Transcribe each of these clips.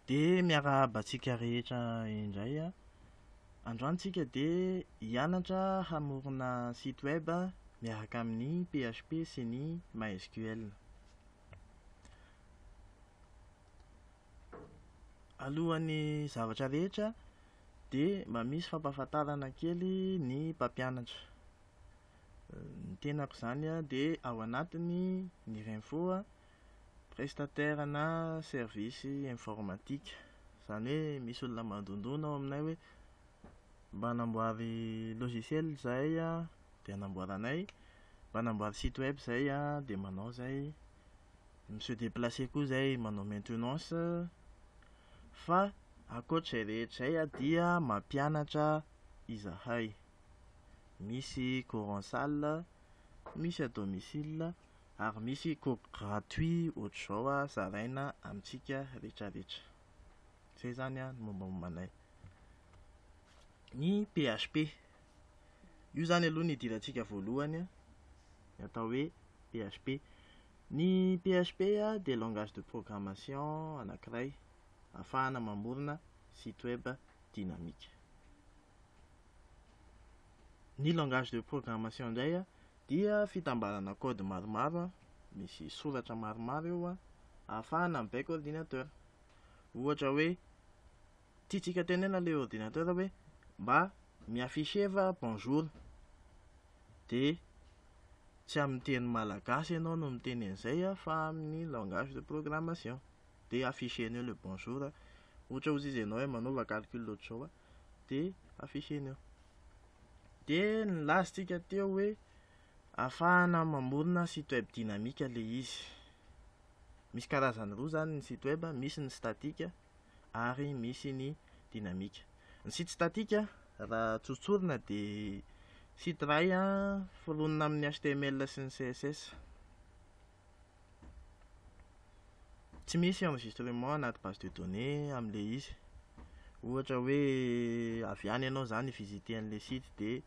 De miarahaba antsika rehetra indray a. Androany tsika de hianatra hamorona site web miaraka amin'ny PHP sy ny MySQL. Alohan'ny zavatra rehetra de mba misy fampahafantarana kely ny mpampianatra. Ny tenako zany a de ao anatiny ny Renfo prestataire na service informatique. Zany hoe misy olona mandondona ao aminay hoe mba hanamboary logiciel zay a de anamboaranay, mba hanamboary site web zay a de manao zay, se déplacer koa zay manao maintenance. Fa ankoatrizay rehetra zay a dia mampianatra izahay. Misy cours en salle, misy à domicile, ary misy cours gratuit ohatr'izao a zaraina amintsika rehetrarehetra. Zay zany a mombamombanay. Ny PHP, io zany aloha ny idirantsika voalohany a, ny atao hoe PHP. Ny PHP a de langage de programmation anankiray ahafahana mamorona site web dynamique. Ny langage de programmation indray a dia fitambarana code maromaro, misy soratra maromaro eo a, ahafahana mibaiko ordinateur. Ohatra hoe tiantsika tenena le ordinateur hoe mba miafficheva bonjour, de tsy amin'ny teny malagasy ianao no miteny an'izay a, fa amin'ny langage de programmation. De affichenao le bonjour. Ohatra ozy izy ianao hoe manova calcul ohatr'izao a, de affichenao. De nilazontsika teo hoe ahafahana mamorona site web dynamique le izy. Misy karazany roa zany ny site web, misy ny statique ary misy ny dynamique. Ny site statique raha tsotsorina de site iray foronina amin'ny HTML sy ny CSS. Tsy misy enregistrement anaty base de données am'le izy. Ohatra hoe avy any ianao zany visiter an'le site de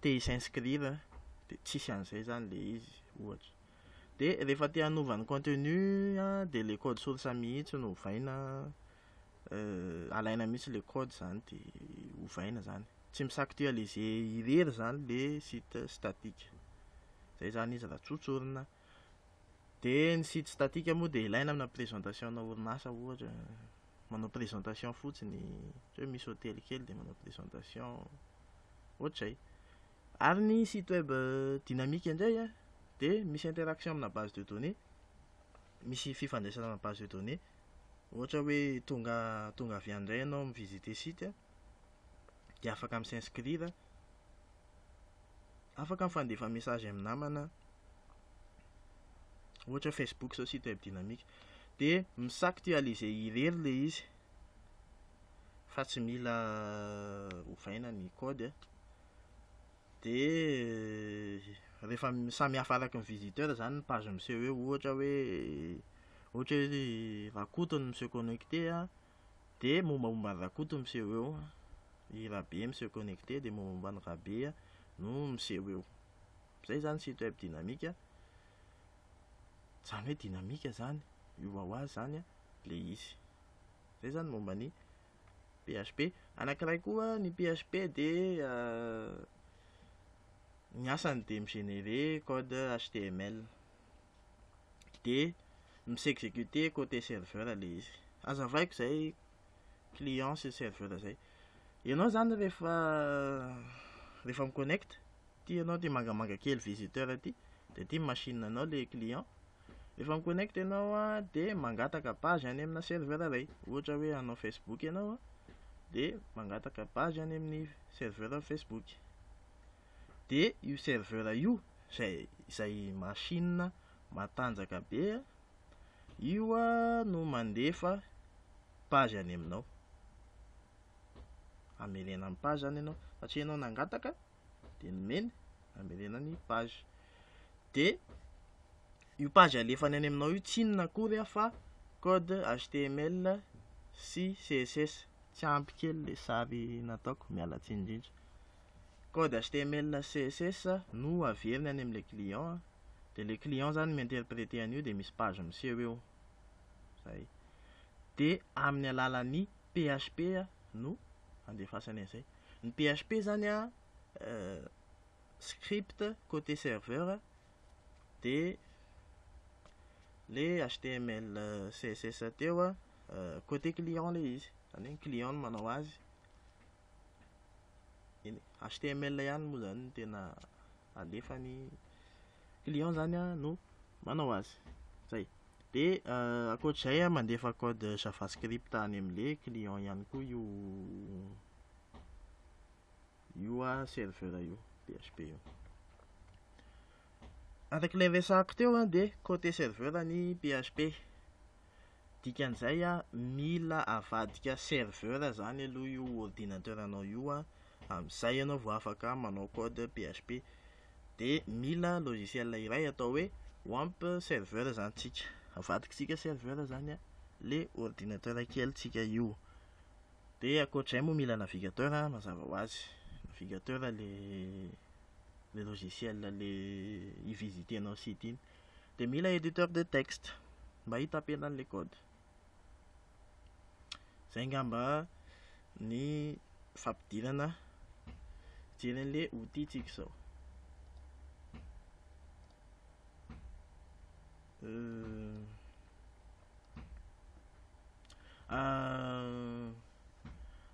te s'inscrire de tsisy an'izay zany le izy ohatra. De rehefa te hanova ny contenu de le code source mihitsy no ovaina, alaina mihitsy le code zany de ovaina zany. Tsy misactualiser irery zany le site statique. Zay zany izy raha tsotsorina. De ny site statique moa de ilaina amina présentation na orinasa ohatra, manao présentation fotsiny, hoe misy hôtely kely de manao présentation ohatr'izay. Ary ny site web dynamique indray a de misy interaction amina base de données, misy fifandraisana amina base de données. Ohatra hoe tonga avy andray ianao mivisiter site de afaka misinscrire, afaka mifandefa message amin'ny namana. Ohatra Facebook zao site web dynamique, de misactualiser irery le izy, fa tsy mila ovaina ny code. De rehefa samy hafa araky ny visiteur zany ny page miseho eo. Ohatra hoe Rakoto no miseho connecté a, de mombamomba ny Rakoto miseho eo. I Rabe miseho connecté de mombamomba ny Rabe no miseho eo. Zay zany site web dynamique. Zany hoe dynamique zany, io ao azy zany le izy. Zay zany momba ny PHP. Anankiray koa ny PHP de ny asany de migénérer code HTML de misexécuter côté serveur le izy. Azavaiko zay client sy serveur zay. Ianao zany rehefa miconnecte, ty ianao ty mangamanga kely visiteur ty, de ty machine anao le client. Rehefa miconnecte ianao a de mangataka page any amina serveur iray. Ohatra hoe hanao Facebook ianao a, de mangataka page any amin'ny serveur Facebook. De io serveur io zay machine matanjaka be, io a no mandefa page any aminao. Amelena ny page zany ianao, satria ianao nangataka de nomeny amelena ny page. De io page alefany any aminao io tsy inona akory fa code HTML sy CSS. Tsy ampy kely le sary nataoko, miala tsiny indrindra. Code HTML CSS no averiny any amin'le client, de le client zany mi-interpréter an'io de misy page miseho eo. Zay. dia amin'ny alalan'ny PHP no andefasany an'izay. Ny PHP zany a script côté serveur dia le HTML CSS teo a côté client le izy, zany hoe client no manao azy. Iny HTML ihany moa zany no tena alefany client zany a no manao azy. Zay. Dia ankoatr'izay a mandefa code JavaScript any amin'le client ihany koa io a serveur io PHP io. Arak'ilay resahako teo a dia côté serveur ny PHP. Dikan'izay a mila avadika serveur zany aloha io ordinateur anao io a, amin'izay ianao vao afaka manao code PHP. Dia mila logiciel iray atao hoe WAMP serveur zany tsika. Avadikitsika serveur zany a le ordinateur kelitsika io. Dia ankoatr'izay moa mila navigateur mazava ho azy. Navigateur le logiciel le hivisitenao site iny. Dia mila éditeur de texte mba hitapena an'le code. Zay ngamba ny fampidirana fidiran'le outil tsika zao.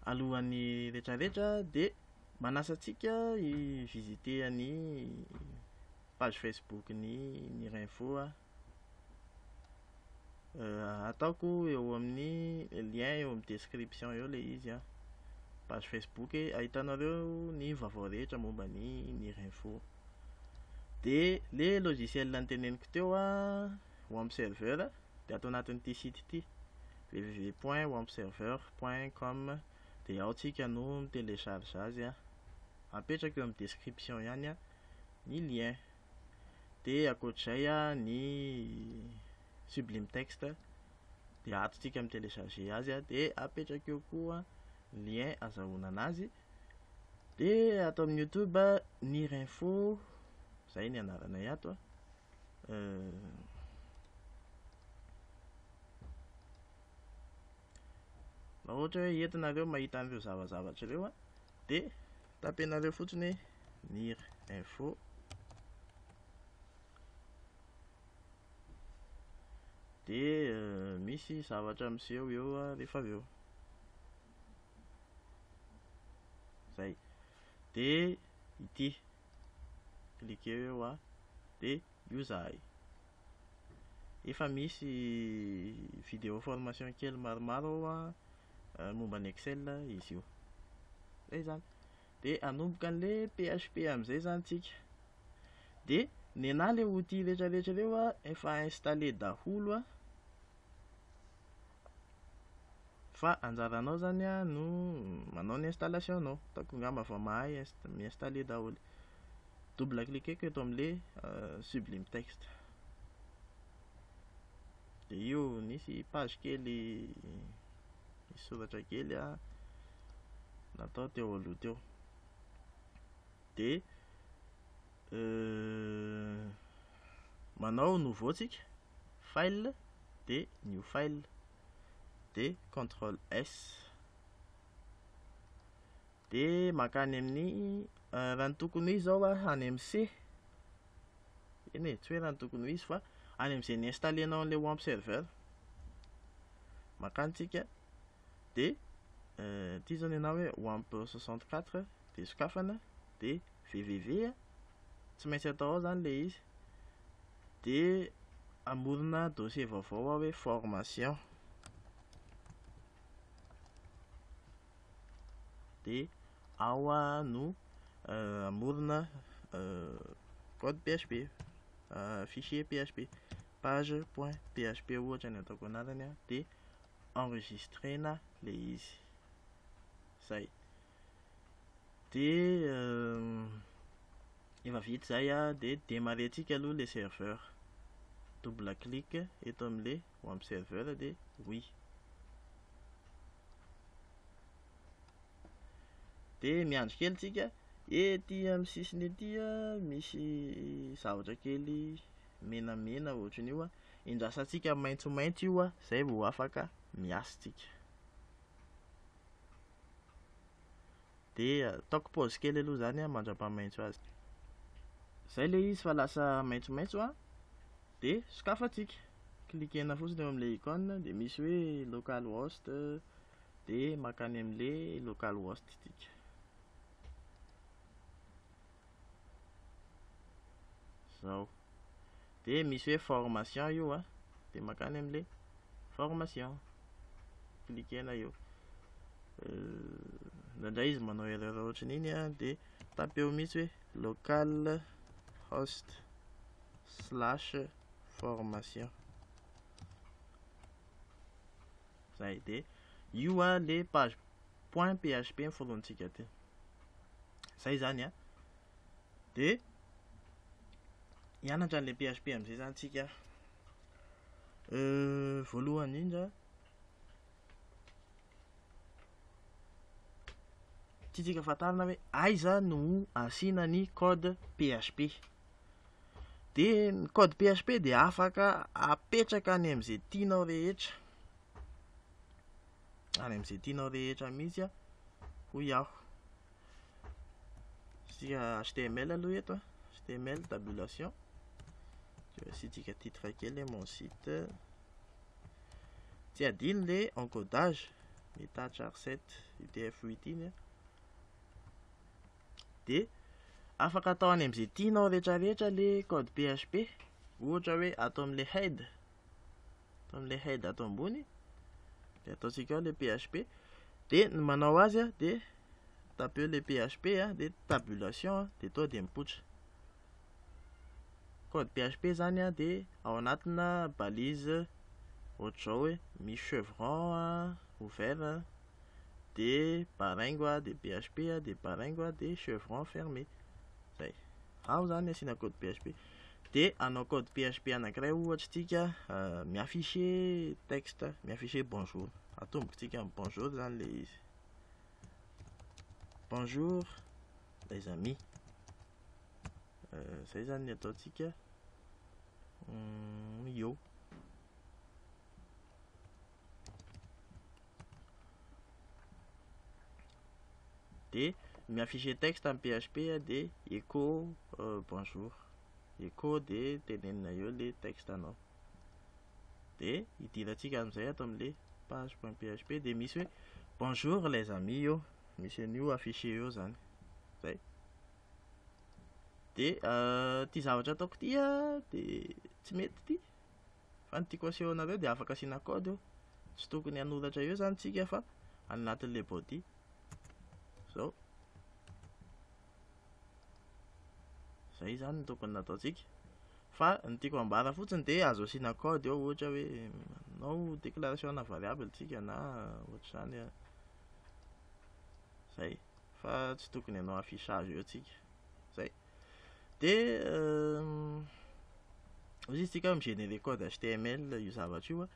Alohan'ny rehetrarehetra dia manasa antsika hivisiter ny page Facebook ny Info a. Ataoko eo amin'ny lien eo amin'ny description eo le izy a. Page Facebook ahitanareo ny vaovao rehetra momba ny Info. Dia le logiciel noteneniko teo a WAMP serveur dia atao anatin'ity site ity www.wampserveur.com. dia ao tsika no télécharge azy a. Apetraka eo amin'ny description ihany a ny lien. Dia ankoatr'izay a ny Sublime Text dia atontsika amin'ny télécharger azy a. Dia apetraka eo koa lien azahoana anazy. Dia atao amin'ny YouTube ny Info. Zay ny anaranay ato a. Raha ohatra hoe entinareo mahita an'ireo zavazavatra ireo a dia tapenareo fotsiny ny Info. Dia misy zavatra miseho eo a rehefa avy eo. Zay. Dia ity cliquez eo a dia io zahay. Efa misy vidéo formation kely maromaro a momba ny Excel izy io. Zay zany. Dia anomboka an'le PHP amin'izay zany tsika. Dia nenaha le outil rehetrarehetra ireo a efa installé daholo a. Fa anjaranao zany a no manao ny installation anao. Tako ngamba fa mahay mi-installer daholo. Double cliquez eto amin'le Sublime Text. Dia io nisy page kely, misy soratra kely a natao teo aloha teo. Dia manao nouveau tsika, file dia new file dia CTRL S. Dia makany amin'ny raha ny tokony izy zao a any amin'ny C. Eny tsy hoe raha ny tokony izy fa any amin'izay ny installenao an'ilay WAMP serveur. Makany tsika dia ity zao nenao hoe WAMP 64 dia sokafana dia www tsy maintsy atao ao zany le izy. Dia amorona dossier vaovao hoe formation. Dia ao a no amorona code PHP, fichier PHP, page.php ohatra ny ataoko anarany a. Dia enregistrena le izy. Zay. Dia efa vita zay a dia démarrentsika aloha le serveur. Double clic eto amin'le WAMP serveur dia oui. Dia miandry kely tsika. Ety amin'ny sisiny ety a misy zavatra kely menamena ohatran'io a. Indrasantsika maitsomaitso io a, zay vao afaka miasitsika. Dia ataoko pause kely aloha zany mandrapamaintso azy. Zay le izy fa lasa maintsomaintso dia sokafatsika. Klikena fotsiny eo amin'ilay icône dia misy hoe localhost dia makany amin'ilay localhost tsika. Zao. Dia misy hoe formation io dia makany amin'ilay formation. Klikena eo. Ndraindray izy manao erreur ohatran'iny dia tapy eo misy hoe localhost/formation. Zay dia io le page .php mifoloantsika ty. Zay zany dia hianatra an'ilay PHP amin'izay zany tsika. Voalohany indrindra tiatsika fantarina hoe aiza no asiana ny code PHP. Dia ny code PHP dia afaka apetraka any amin'izay tianao rehetra. Any amin'izay tianao rehetra mihitsy ho iaho. Sika HTML aloha eto HTML tabulation. Asitsika titre kely mon site. Tsy adino le encodage meta char7 UTF-8 iny dia afaka atao any amin'izay tianao rehetrarehetra le code PHP. Ohatra hoe atao amin'ilay head. Atao amin'ilay head atao ambony dia ataontsika ao le PHP. Dia ny manao azy dia tapeo le PHP dia tabulation dia to dia mipoitra. Code PHP zany dia ao anatina balise ohatr'izao hoe misy chevron ouvert dia parengo dia PHP dia parengo dia chevron fermé. Zay. Ao zany asiana code PHP. Dia anao code PHP anankiray ohatra tsika miafficher texte, miafficher bonjour. Atomboka tsika amin'ny bonjour zany le izy. Bonjour les amis. Zay zany ny ataontsika. Yo. Dia miafficher texte amin'ny PHP dia echo bonjour. Echo dia tenenina eo le texte anao. Dia idirantsika amin'izay atao amin'ilay page.php dia misy hoe bonjour les amis eo. Misy an'io affiché eo zany. Zay. Dia ty zavatra ataoko ty dia tsy mety ty. Fa ny tiako aseho anareo dia afaka asiana code eo. Tsy tokony hanoratra eo zany tsika fa anatin'ilay body. Zao. Zay zany ny tokony nataontsika. Fa ny tiako ambara fotsiny dia azo asiana code eo ohatra hoe no déclaration na variable tsika na ohatra zany Zay. Fa tsy tokony hanao affichage eo tsika. Zay. Dia izy tsika migénérer code HTML io zavatra io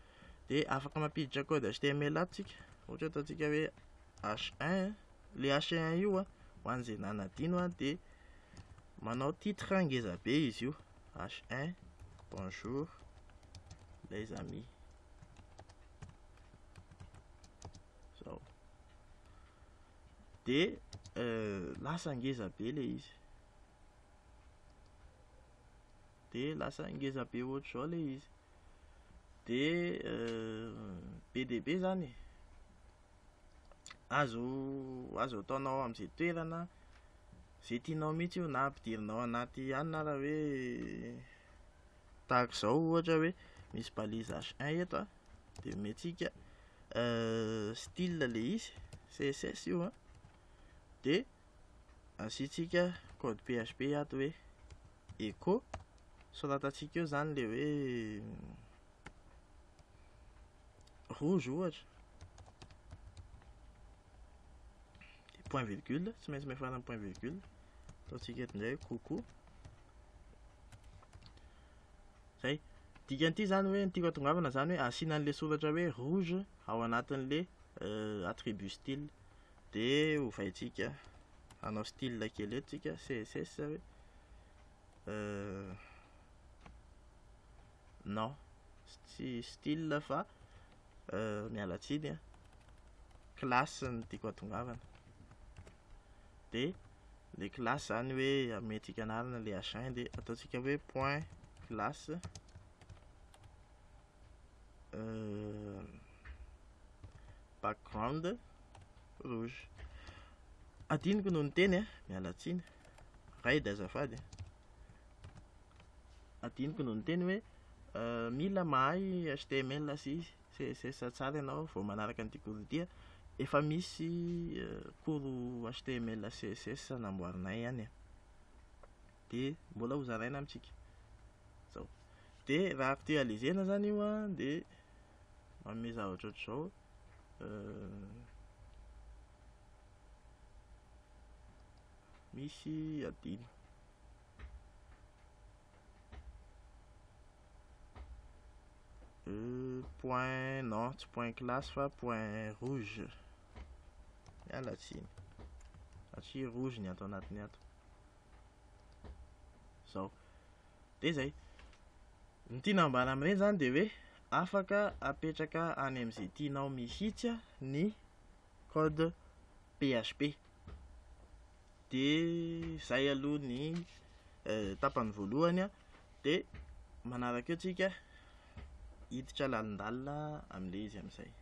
dia afaka mampiditra code HTML ato tsika. Ohatra ataontsika hoe H1 le H1 io ho an'izay nanadino dia manao titre ngeza be izy io. H1 bonjour les amis. Zao. Dia lasa ngeza be le izy. Dia lasa ngeza be ohatr'izao le izy. Dia BDB zany azo ataonao amin'izay toerana zay tianao mihitsy io na ampidirinao anaty ihany raha hoe tahaka izao ohatra hoe misy balise H1 eto dia mentsika style le izy CSS io dia asiantsika code PHP ato hoe echo soratatsika eo zany le hoe rouge ohatra point virgule, tsy maintsy mafana point virgule. Ataontsika eto indray coucou. Zay. Dikan'ity zany hoe ny tiako hatongavana zany hoe asiana an'ilay soratra hoe rouge ao anatin'ilay attribut style. Dia ovaintsika hanao style kely eto tsika CSS hoe non, tsy style fa mialatsiny a, classe no tiako atongavana. De le classe zany hoe ametsika anarana le H1 de ataontsika hoe point classe background rouge. Adiniko noho ny teny a, mialatsiny raid azafady. Adiniko noho ny teny hoe mila mahay HTML sy CSS tsara ianao vao manaraka an'ity cours ity. Efa misy cours HTML CSS namboarinay ihany a, de mbola hozaraina amintsika zao. De raha actualisena zany io a, de manome zavatra ohatr'izao misy adino point, non tsy point classe fa point rouge. Mialatsiny satria rouge ny ato anatiny ato zao. De zay ny tiana ambara amin'ireny zany de hoe afaka apetraka any amin'izay tianao mihitsy ny code PHP. De zay aloha ny tapany voalohany a, de manaraka eo tsika hiditra lalindalina amin'ilay izy amin'izay.